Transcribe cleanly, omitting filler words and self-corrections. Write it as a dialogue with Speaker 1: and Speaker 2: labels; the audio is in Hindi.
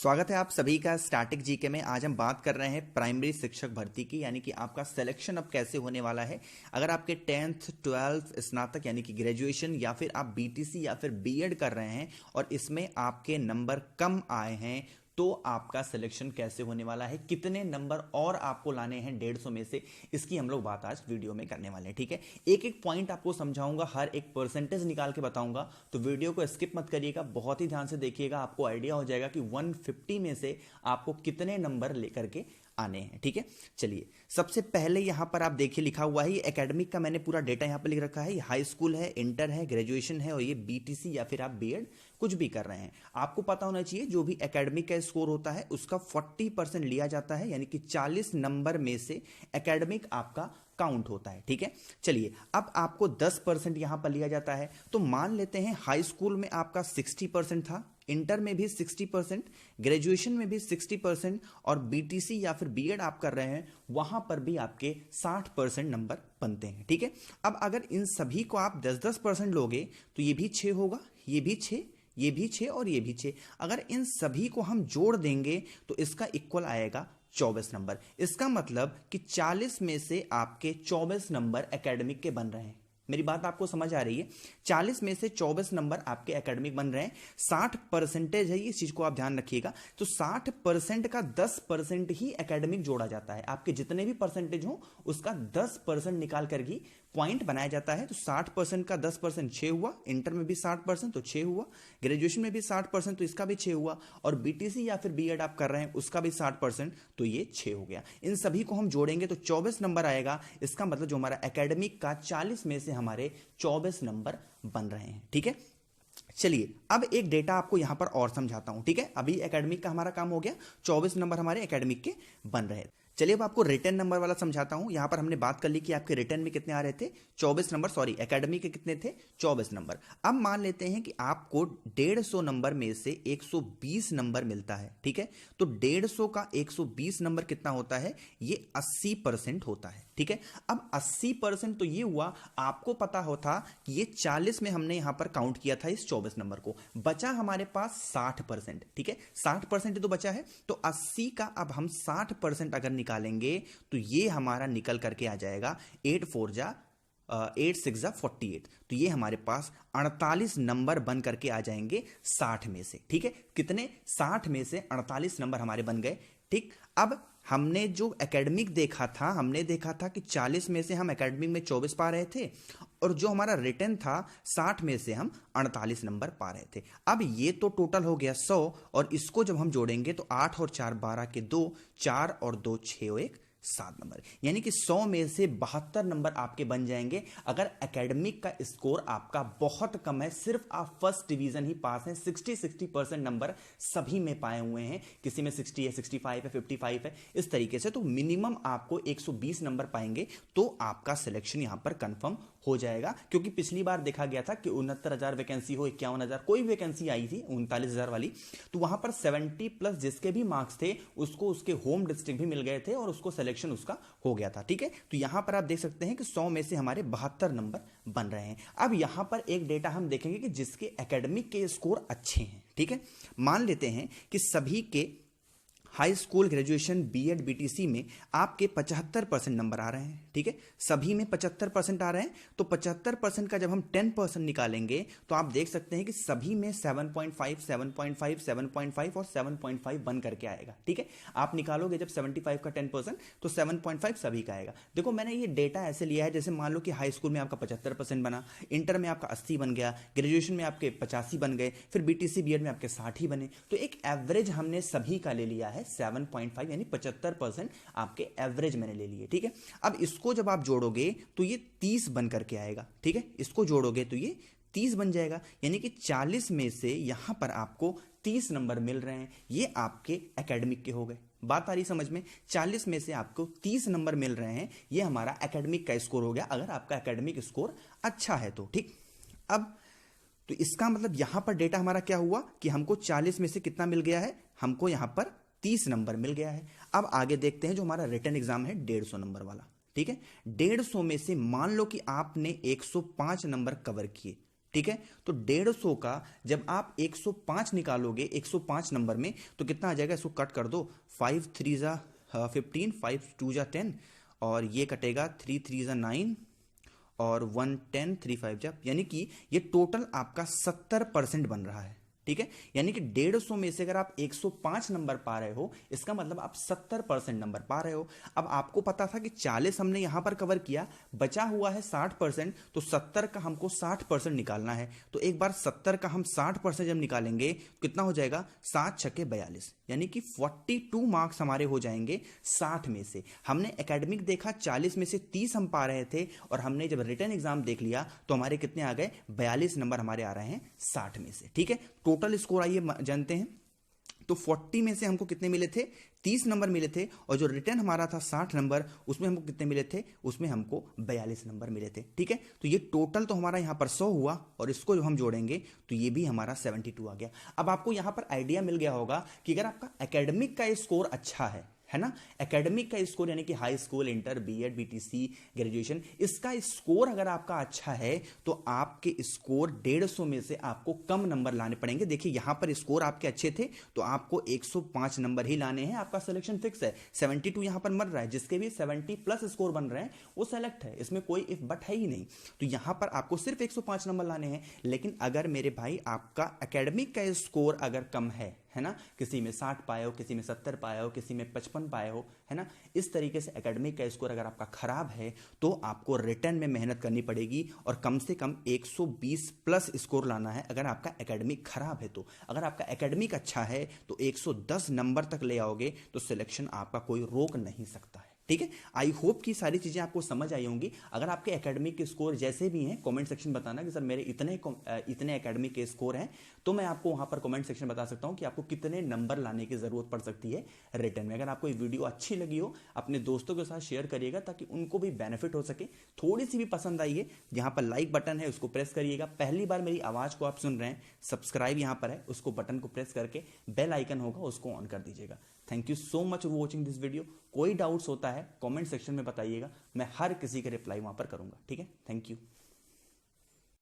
Speaker 1: स्वागत है आप सभी का स्टैटिक जीके में। आज हम बात कर रहे हैं प्राइमरी शिक्षक भर्ती की, यानी कि आपका सिलेक्शन अब कैसे होने वाला है। अगर आपके 10th 12th स्नातक यानी कि ग्रेजुएशन या फिर आप बीटीसी या फिर बीएड कर रहे हैं और इसमें आपके नंबर कम आए हैं तो आपका सिलेक्शन कैसे होने वाला है, कितने नंबर और आपको लाने हैं 150 में से, इसकी हम लोग बात आज वीडियो में करने वाले हैं। ठीक है, एक एक पॉइंट आपको समझाऊंगा, हर एक परसेंटेज निकाल के बताऊंगा, तो वीडियो को स्किप मत करिएगा, बहुत ही ध्यान से देखिएगा। आपको आइडिया हो जाएगा कि 150 में से आपको कितने नंबर लेकर के आने हैं। ठीक है, चलिए सबसे पहले यहां पर आप देखिए लिखा हुआ है, ये एकेडमिक का मैंने पूरा डेटा यहां पर लिख रखा है। ये हाई स्कूल है, इंटर है, ग्रेजुएशन है और ये बीटीसी या फिर आप बीएड कुछ भी कर रहे हैं। आपको पता होना चाहिए जो भी एकेडमिक का स्कोर होता है उसका 40% लिया जाता है, यानी कि 40 नंबर में से एकेडमिक आपका काउंट होता है। ठीक है, चलिए अब आपको 10% यहां पर लिया जाता है। तो मान लेते हैं हाई स्कूल में आपका 60% था, इंटर में भी 60%, ग्रेजुएशन में भी 60% और बीटीसी या फिर बीएड आप कर रहे हैं वहां पर भी आपके 60% नंबर बनते हैं। ठीक है, अब अगर इन सभी को आप 10-10% लोगे तो ये भी 6 होगा, ये भी 6, ये भी 6 और ये भी 6। अगर इन सभी को हम जोड़ देंगे तो इसका इक्वल आएगा 24 नंबर। इसका मतलब कि 40 में से आपके 24 नंबर एकेडमिक के बन रहे हैं। मेरी बात आपको समझ आ रही है? 40 में से 24 नंबर आपके एकेडमिक बन रहे हैं। 60% है, इस चीज को आप ध्यान रखिएगा। तो 60% का 10% ही एकेडमिक जोड़ा जाता है। आपके जितने भी परसेंटेज हो उसका 10% निकाल कर ही पॉइंट बनाया जाता है। तो 60% का 10% 6 हुआ, इंटर में भी 60% तो 6 हुआ, ग्रेजुएशन में भी 60% तो इसका भी 6 हुआ और बीटीसी या फिर बीएड आप कर रहे हैं उसका भी 60% तो ये 6 हो गया। इन सभी को हम जोड़ेंगे तो 24 नंबर आएगा। इसका मतलब जो हमारा एकेडमिक का 40 में से हमारे 24 नंबर बन रहे हैं। ठीक है, चलिए अब एक डेटा आपको यहां पर और समझाता हूं। ठीक है, अभी एकेडमिक का हमारा काम हो गया, 24 नंबर हमारे एकेडमिक के बन रहे हैं। चलिए अब आपको रिटर्न नंबर वाला समझाता हूं। यहां पर हमने बात कर ली कि आपके रिटर्न में कितने आ रहे थे, 24 नंबर, सॉरी एकेडमिक के कितने थे, 24 नंबर। अब मान लेते हैं कि आपको 150 नंबर में से 120 नंबर मिलता है। ठीक है, तो 150 का 120 नंबर कितना होता है, ये 80% होता है। ठीक है, अब 80% तो ये हुआ, आपको पता होता कि ये 40 में हमने यहां पर काउंट किया था इस 24 नंबर को, बचा हमारे पास 60%। ठीक है, 60% तो बचा है, तो 80 का अब हम 60% अगर निकालेंगे तो ये हमारा निकल करके आ जाएगा 8 4 जा 8 6 जा 48। तो ये हमारे पास 48 नंबर बन करके आ जाएंगे 60 में से। ठीक है, कितने, 60 में से 48 नंबर हमारे बन गए। ठीक, अब हमने जो एकेडमिक देखा था, हमने देखा था कि 40 में से हम एकेडमिक में 24 पा रहे थे और जो हमारा रिटर्न था 60 में से हम 48 नंबर पा रहे थे। अब ये तो टोटल हो गया 100 और इसको जब हम जोड़ेंगे तो 8 और 4 12 के 2, 4 और 2 6 और 1 7 नंबर, यानी कि 100 में से 72 नंबर आपके बन जाएंगे। अगर एकेडमिक का स्कोर आपका बहुत कम है, सिर्फ आप फर्स्ट डिवीजन ही पास हैं, 60% नंबर सभी में पाए हुए हैं, किसी में 60 है, 65 है, 55 है, इस तरीके से, तो मिनिमम आपको 120 नंबर पाएंगे तो आपका सिलेक्शन यहां पर कंफर्म हो जाएगा। क्योंकि पिछली बार देखा गया था कि 69,000 वैकेंसी हो, 51,000 कोई वैकेंसी आई थी, 39,000 वाली, तो वहां पर 70+ जिसके भी मार्क्स थे उसको उसके होम डिस्ट्रिक्ट भी मिल गए थे और उसको सिलेक्शन उसका हो गया था। ठीक है, तो यहां पर आप देख सकते हैं कि 100 में से हमारे 72 नंबर बन रहे हैं। अब यहां पर एक डेटा हम देखेंगे कि जिसके एकेडमिक के स्कोर अच्छे हैं। ठीक है, मान लेते हैं कि सभी के high school, graduation, BEd, BTC में आपके 75% नंबर आ रहे हैं। ठीक है, सभी में 75% आ रहे हैं, तो 75% का जब हम 10% निकालेंगे तो आप देख सकते हैं कि सभी में 7.5, 7.5, 7.5 और 7.5 बन करके आएगा। ठीक है, आप निकालोगे जब 75 का 10% तो 7.5 सभी का आएगा। देखो मैंने ये डेटा ऐसे लिया है, जैसे मान लो कि हाई स्कूल में आपका 75% बना, इंटर में आपका 80 बन गया, ग्रेजुएशन में आपके 85 बन गए, फिर बीटीसी बीएड में आपके 60 ही बने, तो एक एवरेज हमने सभी का ले लिया है 7.5, यानी 75% आपके एवरेज मैंने ले लिए। ठीक है, अब इसको जब आप जोड़ोगे तो ये 30 बन करके आएगा। ठीक है, इसको जोड़ोगे तो ये 30 बन जाएगा, यानी कि 40 में से यहां पर आपको 30 नंबर मिल रहे हैं, ये आपके एकेडमिक के हो गए। बात आ रही समझ में? 40 में से आपको 30 नंबर मिल रहे हैं, ये हमारा एकेडमिक का स्कोर हो गया, अगर आपका एकेडमिक स्कोर अच्छा है तो। ठीक, अब तो इसका मतलब यहां पर डेटा हमारा क्या हुआ कि हमको 40 में से कितना मिल गया है, हमको यहां पर 30 नंबर मिल गया है। अब आगे देखते हैं जो हमारा रिटन एग्जाम है 150 नंबर वाला। ठीक है, 150 में से मान लो कि आपने 105 नंबर कवर किए, ठीक है। तो 150 का जब आप 105 निकालोगे 105 नंबर में तो कितना आ जाएगा, इसको कट कर दो, 5 3 जा 15, 5 2 जा 10, और ये कटेगा 3 3 जा 9 और 1 10 3 5 जा, यानी कि ये टोटल आपका 70% बन रहा है। ठीक है, यानी कि 150 में से अगर आप 105 नंबर पा रहे हो, इसका मतलब आप 70% नंबर पा रहे हो। अब आपको पता था कि 40 हमने यहां पर कवर किया, बचा हुआ है 60%, तो 70 का हमको 60% निकालना है। तो एक बार 70 का हम 60% जब निकालेंगे कितना हो जाएगा, 7 छक्के 42, यानी कि 42 मार्क्स हमारे हो जाएंगे 60 में से। हमने एकेडमिक देखा 40 में से 30 हम पा रहे थे, और हमने जब रिटर्न एग्जाम देख लिया तो हमारे कितने आ गए, 42 नंबर हमारे आ रहे हैं 60 में से। ठीक है, टोटल स्कोर आइए जानते हैं। तो 40 में से हमको कितने मिले थे, 30 नंबर मिले थे, और जो रिटर्न हमारा था 60 नंबर, उसमें हमको कितने मिले थे, उसमें हमको 42 नंबर मिले थे। ठीक है, तो ये टोटल तो हमारा यहां पर 100 हुआ, और इसको जो हम जोड़ेंगे तो ये भी हमारा 72 आ गया। अब आपको यहां पर आइडिया मिल गया होगा कि अगर आपका एकेडमिक का स्कोर अच्छा है ना, एकेडमिक का स्कोर यानी कि high school, inter, BEd, BTC, graduation, इसका स्कोर अगर आपका अच्छा है तो आपके स्कोर 150 में से आपको कम नंबर लाने पड़ेंगे। देखिए यहां पर स्कोर आपके अच्छे थे तो आपको 105 नंबर ही लाने हैं, आपका सिलेक्शन फिक्स है। 72 यहां पर मर रहा है, जिसके भी 70 प्लस स्कोर बन रहे हैं वो सेलेक्ट है, इसमें कोई इफ बट है ही नहीं। तो यहां पर आपको सिर्फ 105 नंबर लाने हैं। लेकिन अगर मेरे भाई आपका एकेडमिक का स्कोर अगर कम है ना, किसी में 60 पाए हो, किसी में 70 पाए हो, किसी में 55 पाए हो, है ना, इस तरीके से एकेडमिक का स्कोर अगर आपका खराब है तो आपको रिटर्न में मेहनत करनी पड़ेगी और कम से कम 120 प्लस स्कोर लाना है अगर आपका एकेडमिक खराब है। तो अगर आपका एकेडमिक अच्छा है तो 110 नंबर तक ले आओगे तो सिलेक्शन आपका कोई रोक नहीं सकता है। ठीक है, आई होप कि सारी चीजें आपको समझ आई होंगी। अगर आपके एकेडमिक के स्कोर जैसे भी हैं कमेंट सेक्शन बताना कि सर मेरे इतने एकेडमिक के स्कोर हैं, तो मैं आपको वहां पर कमेंट सेक्शन बता सकता हूं कि आपको कितने नंबर लाने की जरूरत पड़ सकती है रिटर्न में। अगर आपको ये वीडियो अच्छी लगी हो अपने दोस्तों के साथ शेयर करिएगा ताकि उनको भी बेनिफिट हो सके। थोड़ी सी भी पसंद आई है, यहाँ पर लाइक बटन है उसको प्रेस करिएगा। पहली बार मेरी आवाज को आप सुन रहे हैं, सब्सक्राइब यहाँ पर है, उसको बटन को प्रेस करके बेल आइकन होगा उसको ऑन कर दीजिएगा। Thank you so much for watching this video. कोई डाउट्स होता है कमेंट सेक्शन में बताइएगा, मैं हर किसी के रिप्लाई वहां पर करूंगा। ठीक है, थैंक यू।